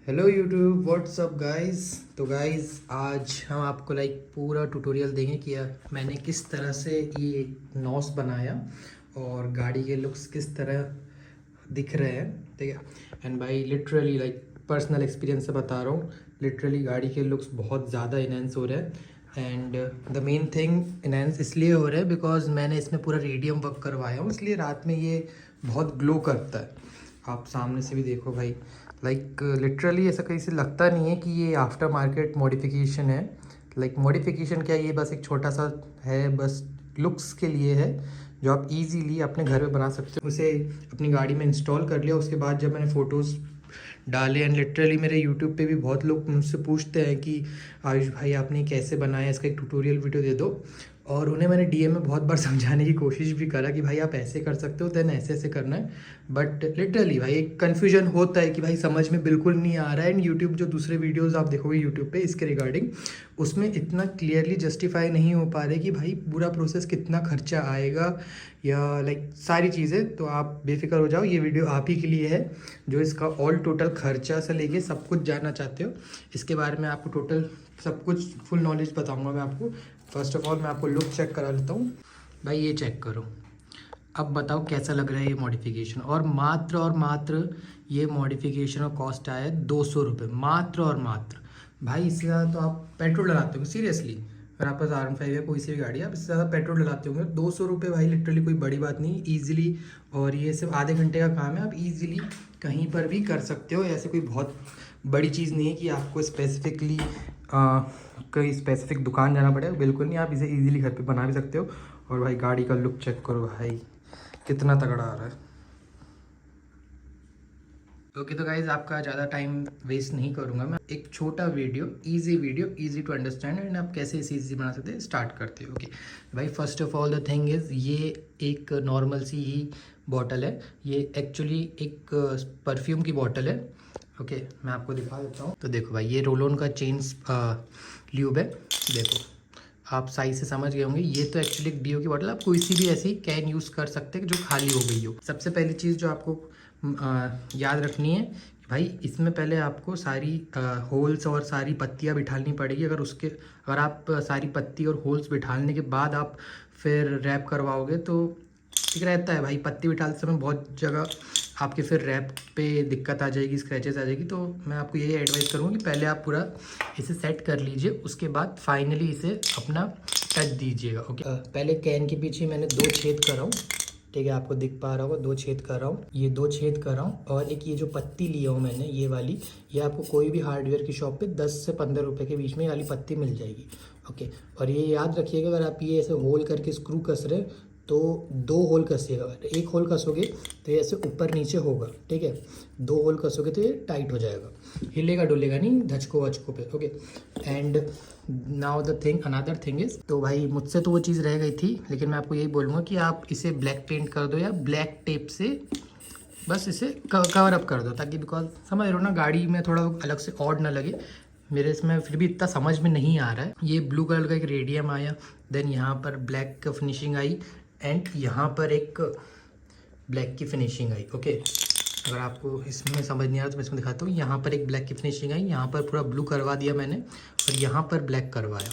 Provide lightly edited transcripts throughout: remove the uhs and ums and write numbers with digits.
Hello YouTube, WhatsApp guys. तो guys आज हम आपको पूरा ट्यूटोरियल देंगे कि मैंने किस तरह से ये नॉस बनाया और गाड़ी के लुक्स किस तरह दिख रहे हैं, ठीक है। एंड भाई लिटरली पर्सनल एक्सपीरियंस से बता रहा हूँ, लिटरली गाड़ी के लुक्स बहुत ज़्यादा इनहेंस हो रहे हैं। And the main thing enhance इसलिए हो रहा है बिकॉज मैंने इसमें पूरा रेडियम वर्क करवाया हूँ, इसलिए रात में ये बहुत ग्लो करता है। आप सामने से भी देखो भाई, लिटरली ऐसा कहीं से लगता नहीं है कि ये आफ्टर मार्केट मॉडिफिकेशन है। मॉडिफिकेशन क्या है, ये बस एक छोटा सा है, बस लुक्स के लिए है, जो आप इजीली अपने घर में बना सकते हो। उसे अपनी गाड़ी में इंस्टॉल कर लिया, उसके बाद जब मैंने फ़ोटोज़ डाले एंड लिटरली मेरे यूट्यूब पे भी बहुत लोग मुझसे पूछते हैं कि आयुष भाई आपने कैसे बनाया, इसका एक ट्यूटोरियल वीडियो दे दो। और उन्हें मैंने डीएम में बहुत बार समझाने की कोशिश भी करा कि भाई आप ऐसे कर सकते हो, देन ऐसे ऐसे करना है। बट लिटरली भाई एक कन्फ्यूजन होता है कि भाई समझ में बिल्कुल नहीं आ रहा है। एंड यूट्यूब जो दूसरे वीडियोस आप देखोगे यूट्यूब पे इसके रिगार्डिंग, उसमें इतना क्लियरली जस्टिफाई नहीं हो पा रहे कि भाई पूरा प्रोसेस कितना खर्चा आएगा या सारी चीज़ें। तो आप बेफिक्र हो जाओ, ये वीडियो आप ही के लिए है जो इसका ऑल टोटल खर्चा से लेके सब कुछ जानना चाहते हो। इसके बारे में आपको टोटल सब कुछ फुल नॉलेज बताऊंगा मैं आपको। फर्स्ट ऑफ ऑल मैं आपको लुक चेक करा लेता हूँ। भाई ये चेक करो, अब बताओ कैसा लग रहा है ये मॉडिफिकेशन। और मात्र ये मॉडिफिकेशन का कॉस्ट आया है 200 रुपये, मात्र और मात्र। भाई इससे ज़्यादा तो आप पेट्रोल डलाते हो सीरियसली, अगर आप पास R15 या कोई सी भी गाड़ी है, आप इससे ज़्यादा पेट्रोल डलाते होंगे। 200 रुपये भाई लिटरली कोई बड़ी बात नहीं, ईजिली। और ये सिर्फ आधे घंटे का काम है, आप ईजिली कहीं पर भी कर सकते हो। ऐसे कोई बहुत बड़ी चीज़ नहीं है कि आपको स्पेसिफिकली कोई स्पेसिफिक दुकान जाना पड़ेगा, बिल्कुल नहीं। आप इसे ईजिली घर पे बना भी सकते हो। और भाई गाड़ी का लुक चेक करो भाई, कितना तगड़ा आ रहा है। ओके तो गाइज आपका ज़्यादा टाइम वेस्ट नहीं करूँगा मैं, एक छोटा video easy to understand and आप कैसे इसे इजी बना सकते हैं स्टार्ट करते हो। ओके भाई, first of all the thing is, ये एक नॉर्मल सी ही बॉटल है। ये एक्चुअली एक परफ्यूम की बॉटल है। ओके मैं आपको दिखा देता हूँ। तो देखो भाई, ये रोलोन का चेन्स ल्यूब है। देखो आप साइज से समझ गए होंगे, ये तो एक्चुअली एक डीओ की बॉटल, आप कोई सी भी ऐसी कैन यूज़ कर सकते हैं जो खाली हो गई हो। सबसे पहली चीज़ जो आपको याद रखनी है कि भाई इसमें पहले आपको सारी होल्स और सारी पत्तियाँ बिठानी पड़ेगी। अगर आप सारी पत्ती और होल्स बिठाने के बाद आप फिर रैप करवाओगे तो ठीक रहता है। भाई पत्ती बिठाते समय बहुत जगह आपके फिर रैप पे दिक्कत आ जाएगी, स्क्रैचेस आ जाएगी। तो मैं आपको यही एडवाइस करूँगा कि पहले आप पूरा इसे सेट कर लीजिए, उसके बाद फाइनली इसे अपना टच दीजिएगा। ओके पहले कैन के पीछे मैंने 2 छेद कर रहा हूँ, ठीक है, आपको दिख पा रहा होगा। 2 छेद कर रहा हूँ, ये 2 छेद कर रहा हूँ। और एक ये जो पत्ती लिया हूँ मैंने, ये वाली, ये आपको कोई भी हार्डवेयर की शॉप पे 10 से 15 रुपये के बीच में वाली पत्ती मिल जाएगी। ओके और ये याद रखिएगा, अगर आप ये ऐसे होल करके स्क्रू कस रहे तो 2 होल कसिएगा। एक होल कसोगे तो ये ऐसे ऊपर नीचे होगा, ठीक है। 2 होल कसोगे तो ये टाइट हो जाएगा, हिलेगा डुलेगा नहीं धचको वचको पे। Okay and now the thing, another thing is, तो भाई मुझसे तो वो चीज़ रह गई थी, लेकिन मैं आपको यही बोलूँगा कि आप इसे ब्लैक पेंट कर दो या ब्लैक टेप से बस इसे कवर अप कर दो, ताकि बिकॉज समझ रहे हो ना, गाड़ी में थोड़ा अलग से ऑड ना लगे। मेरे इसमें फिर भी इतना समझ में नहीं आ रहा है। ये ब्लू कलर का एक रेडियम आया, देन यहाँ पर ब्लैक का फिनिशिंग आई एंड यहाँ पर एक ब्लैक की फिनिशिंग आई। ओके अगर आपको इसमें समझ नहीं आ रहा तो मैं इसमें दिखाता हूँ। यहाँ पर एक ब्लैक की फिनिशिंग आई, यहाँ पर पूरा ब्लू करवा दिया मैंने और यहाँ पर ब्लैक करवाया।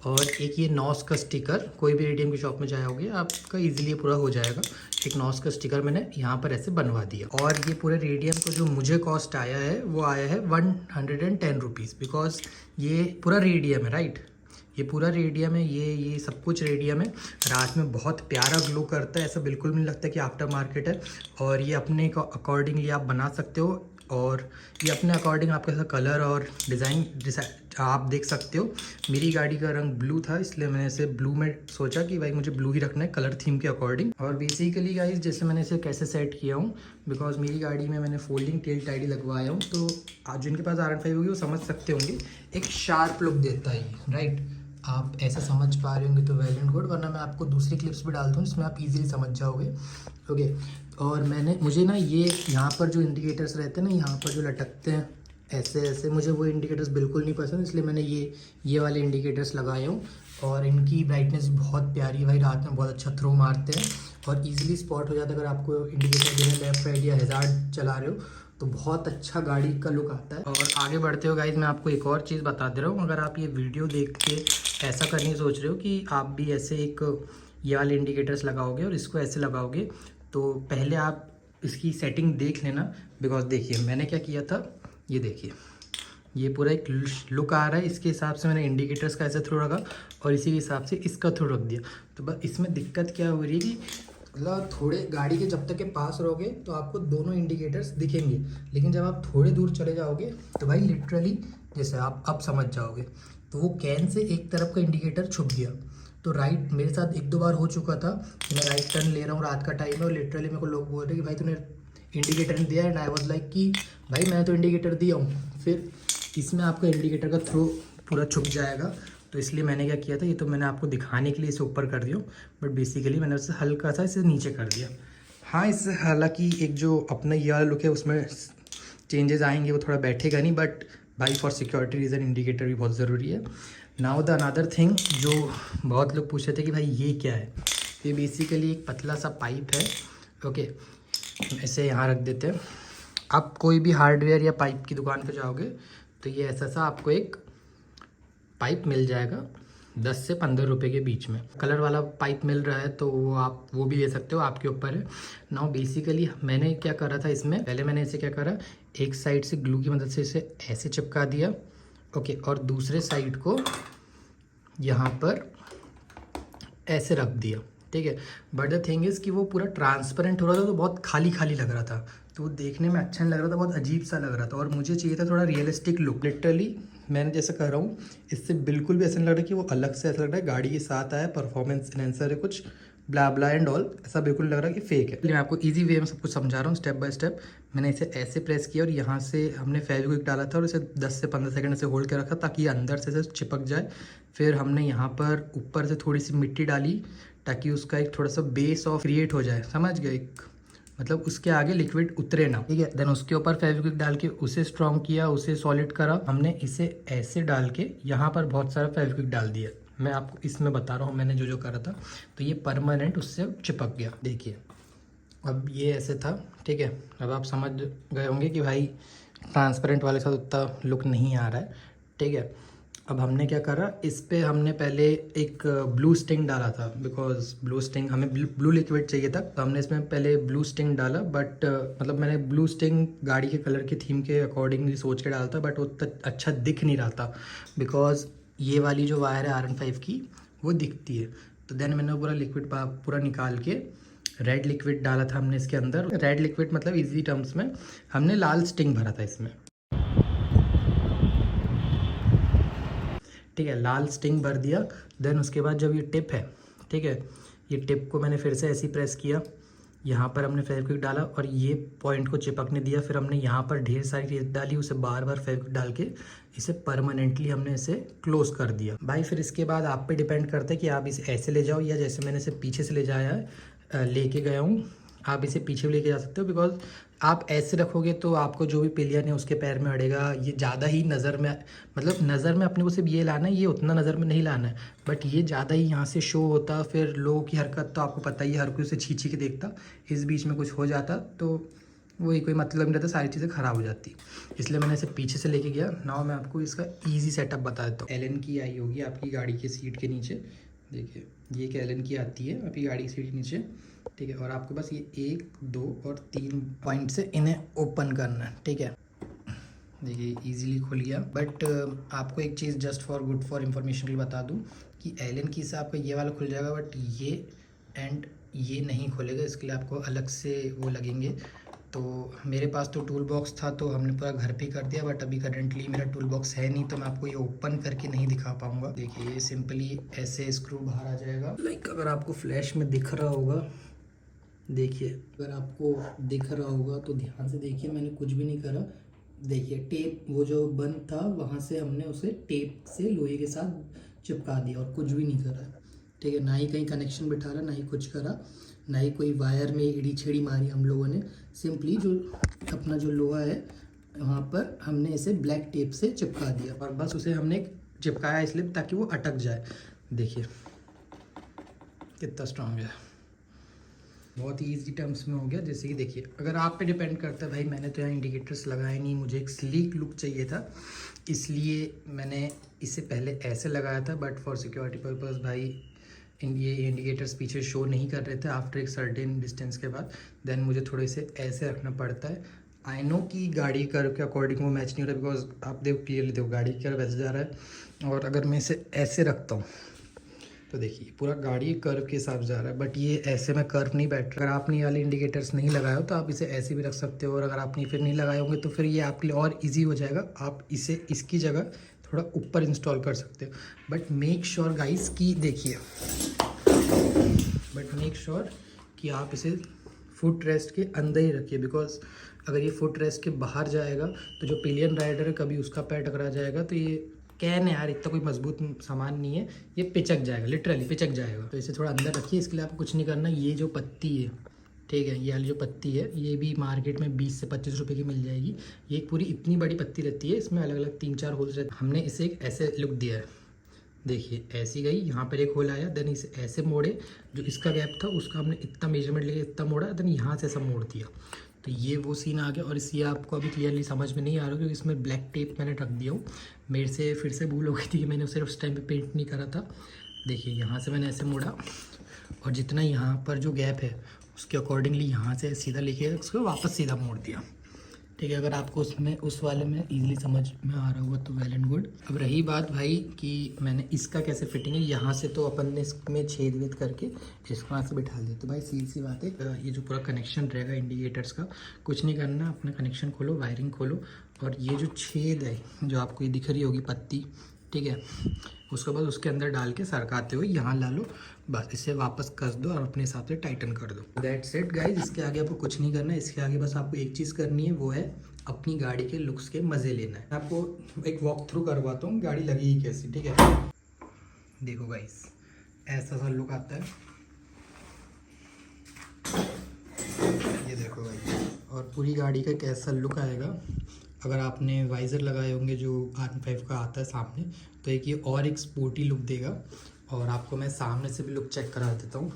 और एक ये नॉस का स्टिकर, कोई भी रेडियम की शॉप में जाओगे आपका इजीली पूरा हो जाएगा। एक नॉस का स्टिकर मैंने यहाँ पर ऐसे बनवा दिया। और ये पूरे रेडियम को जो मुझे कॉस्ट आया है वो आया है 110 रुपीज़, बिकॉज ये पूरा रेडियम है, राइट। ये पूरा रेडियम है, ये सब कुछ रेडियम है। रात में बहुत प्यारा ग्लो करता है, ऐसा बिल्कुल भी नहीं लगता कि आफ्टर मार्केट है। और ये अपने अकॉर्डिंगली आप बना सकते हो, और ये अपने अकॉर्डिंग आपके साथ कलर और डिज़ाइन आप देख सकते हो। मेरी गाड़ी का रंग ब्लू था, इसलिए मैंने इसे ब्लू में सोचा कि भाई मुझे ब्लू ही रखना है कलर थीम के अकॉर्डिंग। और बेसिकली गाइस जैसे मैंने इसे कैसे सेट किया हूँ, बिकॉज मेरी गाड़ी में मैंने फोल्डिंग टेल टाइडी लगवाया हूँ, तो आज जिनके पास R15 होगी वो समझ सकते होंगे, एक शार्प लुक देता है, राइट। आप ऐसा समझ पा रहे होंगे तो वेल एंड गुड, वरना मैं आपको दूसरी क्लिप्स भी डालता हूँ जिसमें आप इजीली समझ जाओगे। ओके और मुझे ना ये यहाँ पर जो इंडिकेटर्स रहते हैं ना, यहाँ पर जो लटकते हैं ऐसे ऐसे, मुझे वो इंडिकेटर्स बिल्कुल नहीं पसंद, इसलिए मैंने ये वाले इंडिकेटर्स लगाए हूँ। और इनकी ब्राइटनेस बहुत प्यारी है भाई, रात में बहुत अच्छा थ्रो मारते हैं और ईजिली स्पॉट हो जाता है। अगर आपको इंडिकेटर देना लेफ्ट राइट या हैज़ार्ड चला रहे हो तो बहुत अच्छा गाड़ी का लुक आता है। और आगे बढ़ते हो गाइज, मैं आपको एक और चीज़ बता दे रहा हूँ। अगर आप ये वीडियो देख के ऐसा करने की सोच रहे हो कि आप भी ऐसे एक ये वाले इंडिकेटर्स लगाओगे और इसको ऐसे लगाओगे, तो पहले आप इसकी सेटिंग देख लेना। बिकॉज देखिए मैंने क्या किया था, ये देखिए ये पूरा एक लुक आ रहा है, इसके हिसाब से मैंने इंडिकेटर्स का ऐसे थ्रू रखा और इसी के हिसाब से इसका थ्रू रख दिया। तो बस इसमें दिक्कत क्या हो रही है कि मतलब थोड़े गाड़ी के जब तक के पास रहोगे तो आपको दोनों इंडिकेटर्स दिखेंगे, लेकिन जब आप थोड़े दूर चले जाओगे तो भाई लिटरली जैसे आप अब समझ जाओगे, तो वो कैन से एक तरफ का इंडिकेटर छुप गया। तो राइट मेरे साथ 1-2 बार हो चुका था कि मैं राइट टर्न ले रहा हूँ, रात का टाइम है और लिटरली मेरे को लोग बोल रहे कि भाई तूने इंडिकेटर नहीं दिया। एंड आई वाज लाइक कि भाई मैंने तो इंडिकेटर दिया हूँ। फिर इसमें आपका इंडिकेटर का थ्रो पूरा छुप जाएगा, तो इसलिए मैंने क्या किया था, ये तो मैंने आपको दिखाने के लिए इसे ऊपर कर दिया, बट बेसिकली मैंने उसे हल्का सा इसे नीचे कर दिया। हाँ, इससे हालांकि एक जो अपना ये वाला लुक है उसमें चेंजेस आएंगे, वो थोड़ा बैठेगा नहीं, बट भाई फॉर सिक्योरिटी रीज़न इंडिकेटर भी बहुत ज़रूरी है। नाउ द अनदर थिंग जो बहुत लोग पूछ रहे थे कि भाई ये क्या है, ये बेसिकली एक पतला सा पाइप है। ओके, ऐसे यहाँ रख देते हैं। आप कोई भी हार्डवेयर या पाइप की दुकान पे जाओगे तो ये ऐसा सा आपको एक पाइप मिल जाएगा 10 से 15 रुपए के बीच में। कलर वाला पाइप मिल रहा है तो वो आप वो भी ले सकते हो, आपके ऊपर है। नाउ बेसिकली मैंने क्या करा था इसमें, पहले मैंने इसे क्या करा, एक साइड से ग्लू की मदद से इसे ऐसे चिपका दिया। ओके, और दूसरे साइड को यहाँ पर ऐसे रख दिया, ठीक है। बट द थिंग इज़ कि वो पूरा ट्रांसपेरेंट हो रहा था तो बहुत खाली खाली लग रहा था, तो वो देखने में अच्छा नहीं लग रहा था, बहुत अजीब सा लग रहा था और मुझे चाहिए था थोड़ा रियलिस्टिक लुक। लिटरली मैंने जैसा कर रहा हूँ इससे बिल्कुल भी ऐसा नहीं लग रहा कि वो अलग से, ऐसा लग रहा है गाड़ी के साथ आया, परफॉर्मेंस एनहेंसर है कुछ ब्ला ब्ला एंड ऑल, ऐसा बिल्कुल लग रहा है कि फेक है। मैं आपको इजी वे में सब कुछ समझा रहा हूँ स्टेप बाय स्टेप। मैंने इसे ऐसे प्रेस किया और यहाँ से हमने फेविक्विक डाला था और इसे 10 से 15 सेकंड से होल्ड कर रखा ताकि अंदर से इसे चिपक जाए। फिर हमने यहाँ पर ऊपर से थोड़ी सी मिट्टी डाली ताकि उसका एक थोड़ा सा बेस ऑफ क्रिएट हो जाए, समझ गए, एक मतलब उसके आगे लिक्विड उतरे ना, ठीक है। देन उसके ऊपर फेविक्विक डाल के उसे स्ट्रॉन्ग किया, उसे सॉलिड करा। हमने इसे ऐसे डाल के यहाँ पर बहुत सारा फेविक्विक डाल दिया। मैं आपको इसमें बता रहा हूँ मैंने जो जो करा था, तो ये परमानेंट उससे चिपक गया। देखिए अब ये ऐसे था, ठीक है। अब आप समझ गए होंगे कि भाई ट्रांसपेरेंट वाले साथ उतना लुक नहीं आ रहा है, ठीक है। अब हमने क्या करा, इस पे हमने पहले एक ब्लू स्टिंग डाला था, बिकॉज ब्लू स्टिंग हमें ब्लू लिक्विड चाहिए था, तो हमने इसमें पहले ब्लू स्टिंग डाला। बट मतलब मैंने ब्लू स्टिंग गाड़ी के कलर की थीम के अकॉर्डिंगली सोच के डाला था, बट उतना अच्छा दिख नहीं रहा था बिकॉज ये वाली जो वायर है RN5 की वो दिखती है। तो देन मैंने पूरा लिक्विड पूरा निकाल के रेड लिक्विड डाला था हमने इसके अंदर। रेड लिक्विड मतलब इजी टर्म्स में हमने लाल स्टिंग भरा था इसमें, ठीक है। लाल स्टिंग भर दिया। देन उसके बाद जब ये टिप है, ठीक है, ये टिप को मैंने फिर से ऐसे ही प्रेस किया, यहाँ पर हमने फेविक्विक डाला और ये पॉइंट को चिपकने दिया। फिर हमने यहाँ पर ढेर सारी रेत डाली, उसे बार बार फेविक्विक डाल के इसे परमानेंटली हमने इसे क्लोज कर दिया। भाई फिर इसके बाद आप पे डिपेंड करता है कि आप इसे ऐसे ले जाओ या जैसे मैंने इसे पीछे से ले जाया है, लेके गया हूँ, आप इसे पीछे भी लेके जा सकते हो। बिकॉज आप ऐसे रखोगे तो आपको जो भी पिलियन है उसके पैर में अड़ेगा, ये ज़्यादा ही नज़र में, मतलब नज़र में अपने को सिर्फ ये लाना है, ये उतना नज़र में नहीं लाना है, बट ये ज़्यादा ही यहाँ से शो होता। फिर लोगों की हरकत तो आपको पता ही है, हर कोई उसे छींची के देखता, इस बीच में कुछ हो जाता तो वही कोई मतलब नहीं रहता, सारी चीज़ें ख़राब हो जाती। इसलिए मैंने इसे पीछे से लेके गया। नाउ मैं आपको इसका ईजी सेटअप बता देता हूँ। एलन की आई होगी आपकी गाड़ी की सीट के नीचे, देखिए ये एक एलन की आती है आपकी गाड़ी की सीट के नीचे, ठीक है। और आपको बस ये 1, 2 और 3 पॉइंट से इन्हें ओपन करना है, ठीक है। देखिए इजीली खुल गया। बट आपको एक चीज़ just for good for information के लिए बता दूं कि एलन की से आपका ये वाला खुल जाएगा, बट ये एंड ये नहीं खुलेगा, इसके लिए आपको अलग से वो लगेंगे। तो मेरे पास तो टूल बॉक्स था तो हमने पूरा घर पे कर दिया, बट अभी करेंटली मेरा टूल बॉक्स है नहीं, तो मैं आपको ये ओपन करके नहीं दिखा पाऊँगा। देखिए ये सिंपली ऐसे स्क्रू बाहर आ जाएगा। लाइक अगर आपको फ्लैश में दिख रहा होगा, देखिए अगर आपको दिख रहा होगा तो ध्यान से देखिए, मैंने कुछ भी नहीं करा। देखिए टेप वो जो बंद था वहाँ से हमने उसे टेप से लोहे के साथ चिपका दिया और कुछ भी नहीं करा, ठीक है। ना ही कहीं कनेक्शन बिठा रहा, ना ही कुछ करा, ना ही कोई वायर में एड़ी छेड़ी मारी हम लोगों ने। सिंपली जो अपना जो लोहा है वहाँ पर हमने इसे ब्लैक टेप से चिपका दिया और बस उसे हमने चिपकाया इसलिए ताकि वो अटक जाए। देखिए कितना स्ट्रांग है। बहुत ही ईजी टर्म्स में हो गया। जैसे कि देखिए, अगर आप पे डिपेंड करता है भाई, मैंने तो यहाँ इंडिकेटर्स लगाए नहीं, मुझे एक स्लीक लुक चाहिए था, इसलिए मैंने इसे पहले ऐसे लगाया था। बट फॉर सिक्योरिटी पर्पस भाई ये इंडिकेटर्स पीछे शो नहीं कर रहे थे आफ्टर एक सर्टेन डिस्टेंस के बाद, देन मुझे थोड़े से ऐसे रखना पड़ता है। आई नो कि गाड़ी कर्व के अकॉर्डिंग वो मैच नहीं हो रहा, बिकॉज आप देखो क्लियरली, देखो गाड़ी कर्व वैसे जा रहा है, और अगर मैं इसे ऐसे रखता हूँ तो देखिए पूरा गाड़ी कर्व के हिसाब से जा रहा है, बट ये ऐसे में कर्व नहीं बैठ रहा। अगर आपने ये वाले इंडिकेटर्स नहीं लगाए हो तो आप इसे ऐसे भी रख सकते हो, और अगर आपने फिर नहीं लगाए होंगे तो फिर ये आपके लिए और ईजी हो जाएगा, आप इसे इसकी जगह थोड़ा ऊपर इंस्टॉल कर सकते हो। बट मेक श्योर गाइस कि देखिए, बट मेक श्योर कि आप इसे फुट रेस्ट के अंदर ही रखिए, बिकॉज अगर ये फुट रेस्ट के बाहर जाएगा तो जो पिलियन राइडर है कभी उसका पैर टकरा जाएगा, तो ये कैन है यार, इतना कोई मजबूत सामान नहीं है, ये पिचक जाएगा, लिटरली पिचक जाएगा। तो इसे थोड़ा अंदर रखिए। इसके लिए आपको कुछ नहीं करना, ये जो पत्ती है, ठीक है, ये वाली जो पत्ती है ये भी मार्केट में 20 से 25 रुपये की मिल जाएगी। ये एक पूरी इतनी बड़ी पत्ती रहती है, इसमें अलग अलग 3-4 होल्स रहते हैं। हमने इसे एक ऐसे लुक दिया है, देखिए ऐसी गई, यहाँ पर एक होल आया, देन इसे ऐसे मोड़े, जो इसका गैप था उसका हमने इतना मेजरमेंट लेके इतना मोड़ा, देन यहाँ से ऐसा मोड़ दिया, तो ये वो सीन आ गया। और इसलिए आपको अभी क्लियरली समझ में नहीं आ रहा क्योंकि इसमें ब्लैक टेप मैंने रख दिया हूँ, मेरे से फिर से भूल हो गई थी कि मैंने उसे उस टाइम पे पेंट नहीं करा था। देखिए यहाँ से मैंने ऐसे मोड़ा, और जितना यहाँ पर जो गैप है उसके अकॉर्डिंगली यहाँ से सीधा लेके उसको वापस सीधा मोड़ दिया, ठीक है। अगर आपको उसमें उस वाले में इजीली समझ में आ रहा होगा तो वेल एंड गुड। अब रही बात भाई कि मैंने इसका कैसे फिटिंग है, यहाँ से तो अपन ने इसमें छेद वेद करके इसको यहाँ से बिठा दिया, तो भाई सीधी सी बात है, ये जो पूरा कनेक्शन रहेगा इंडिकेटर्स का, कुछ नहीं करना, अपना कनेक्शन खोलो, वायरिंग खोलो, और ये जो छेद है जो आपको ये दिख रही होगी पत्ती, ठीक है, उसके बाद उसके अंदर डाल के सरकाते हुए यहाँ ला लो, बस इसे वापस कस दो और अपने हिसाब से टाइटन कर दो। दैट्स इट गाइज, इसके आगे आपको कुछ नहीं करना है। इसके आगे बस आपको एक चीज़ करनी है, वो है अपनी गाड़ी के लुक्स के मज़े लेना है। आपको एक वॉक थ्रू करवाता हूँ गाड़ी लगेगी कैसी, ठीक है। देखो गाइज, ऐसा सा लुक आता है, ये देखो गाइज, और पूरी गाड़ी का कैसा लुक आएगा। अगर आपने वाइज़र लगाए होंगे जो R5 का आता है सामने, तो एक ये और एक स्पोर्टी लुक देगा। और आपको मैं सामने से भी लुक चेक करा देता हूँ,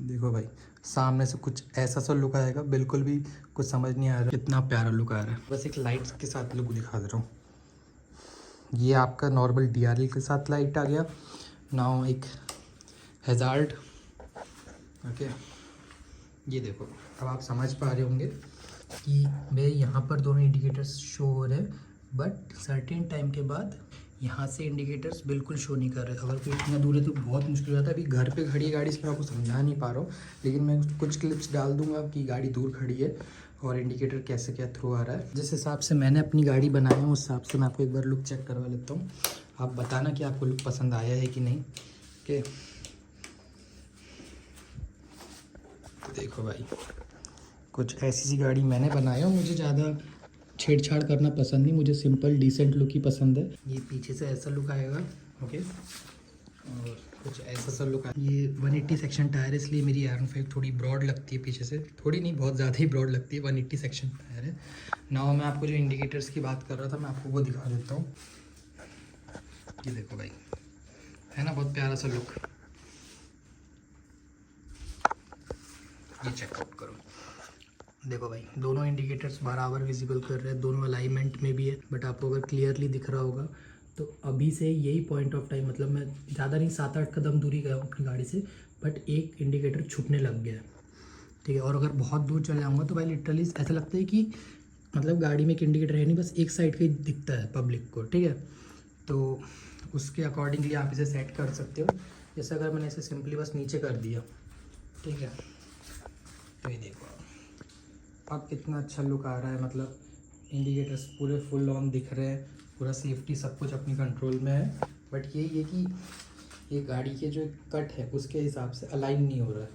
देखो भाई सामने से कुछ ऐसा सा लुक आएगा, बिल्कुल भी कुछ समझ नहीं आ रहा कितना प्यारा लुक आ रहा है। बस एक लाइट्स के साथ लुक दिखा दे रहा हूँ, ये आपका नॉर्मल DRL के साथ लाइट आ गया। नाउ एक हैज़ार्ड, ओके, ये देखो, अब आप समझ पा रहे होंगे कि मेरे यहाँ पर दोनों इंडिकेटर्स शो हो रहे हैं, बट सर्टेन टाइम के बाद यहाँ से इंडिकेटर्स बिल्कुल शो नहीं कर रहे। अगर कोई इतना दूर है तो बहुत मुश्किल हो जाता है। अभी घर पे खड़ी है गाड़ी, इसलिए आपको समझा नहीं पा रहा हूँ, लेकिन मैं कुछ क्लिप्स डाल दूँगा कि गाड़ी दूर खड़ी है और इंडिकेटर कैसे क्या थ्रू आ रहा है। जिस हिसाब से मैंने अपनी गाड़ी बनाई है उस हिसाब से मैं आपको एक बार लुक चेक करवा लेता हूँ, आप बताना कि आपको लुक पसंद आया है कि नहीं। ओके, तो देखो भाई, कुछ ऐसी सी गाड़ी मैंने बनाई है। मुझे ज़्यादा छेड़छाड़ करना पसंद नहीं, मुझे सिंपल डिसेंट लुक ही पसंद है। ये पीछे से ऐसा लुक आएगा, ओके, और कुछ ऐसा सा लुक आएगा। ये 180 सेक्शन टायर है, इसलिए मेरी R15 थोड़ी ब्रॉड लगती है पीछे से, थोड़ी नहीं बहुत ज़्यादा ही ब्रॉड लगती है। 180 सेक्शन टायर है। नाउ मैं आपको जो इंडिकेटर्स की बात कर रहा था, मैं आपको वो दिखा देता हूँ। ये देखो भाई, है ना बहुत प्यारा सा लुक, ये चेकआउट करो। देखो भाई, दोनों इंडिकेटर्स बराबर विजिबल कर रहे हैं, दोनों अलाइनमेंट में भी है। बट आपको अगर क्लियरली दिख रहा होगा तो अभी से यही पॉइंट ऑफ टाइम, मतलब मैं ज़्यादा नहीं 7-8 कदम दूरी गया हूँ अपनी गाड़ी से, बट एक इंडिकेटर छूटने लग गया है, ठीक है। और अगर बहुत दूर चले जाऊँगा तो भाई लिटरली ऐसा लगता है कि मतलब गाड़ी में एक इंडिकेटर है नहीं, बस एक साइड का ही दिखता है पब्लिक को, ठीक है। तो उसके अकॉर्डिंगली आप इसे सेट कर सकते हो। जैसे अगर मैंने इसे सिंपली बस नीचे कर दिया, ठीक है, तो ये देखो अब कितना अच्छा लुक आ रहा है, मतलब इंडिकेटर्स पूरे फुल ऑन दिख रहे हैं, पूरा सेफ्टी सब कुछ अपनी कंट्रोल में है। बट यही है कि ये गाड़ी के जो कट है उसके हिसाब से अलाइन नहीं हो रहा है,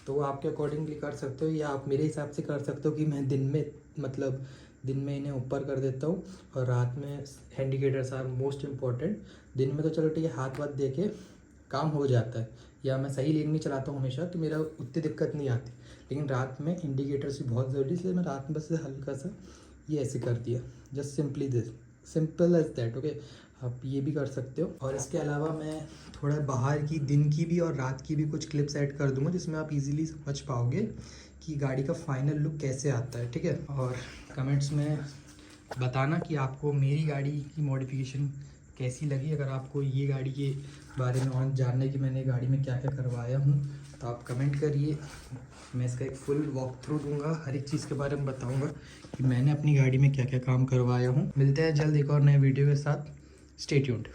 तो वो आपके अकॉर्डिंगली कर सकते हो, या आप मेरे हिसाब से कर सकते हो कि मैं दिन में, मतलब दिन में इन्हें ऊपर कर देता हूँ और रात में इंडिकेटर्स आर मोस्ट इम्पॉर्टेंट। दिन में तो चलो ठीक है, हाथ वाथ दे के काम हो जाता है, या मैं सही लेन में चलाता हूँ हमेशा, तो मेरा उतनी दिक्कत नहीं आती। लेकिन रात में इंडिकेटर्स भी बहुत ज़रूरी है, इसलिए मैं रात में बस हल्का सा ये ऐसे कर दिया, just simply this, simple as that, okay. आप ये भी कर सकते हो। और इसके अलावा मैं थोड़ा बाहर की दिन की भी और रात की भी कुछ क्लिप्स ऐड कर दूंगा, जिसमें आप इजीली समझ पाओगे कि गाड़ी का फाइनल लुक कैसे आता है, ठीक है। और कमेंट्स में बताना कि आपको मेरी गाड़ी की मॉडिफिकेशन कैसी लगी। अगर आपको ये गाड़ी के बारे में और जानने की मैंने गाड़ी में क्या क्या करवाया हूँ तो आप कमेंट करिए। मैं इसका एक फुल वॉक थ्रू दूंगा, हर एक चीज़ के बारे में बताऊंगा कि मैंने अपनी गाड़ी में क्या क्या काम करवाया हूँ। मिलते हैं जल्द एक और नए वीडियो के साथ। Stay tuned.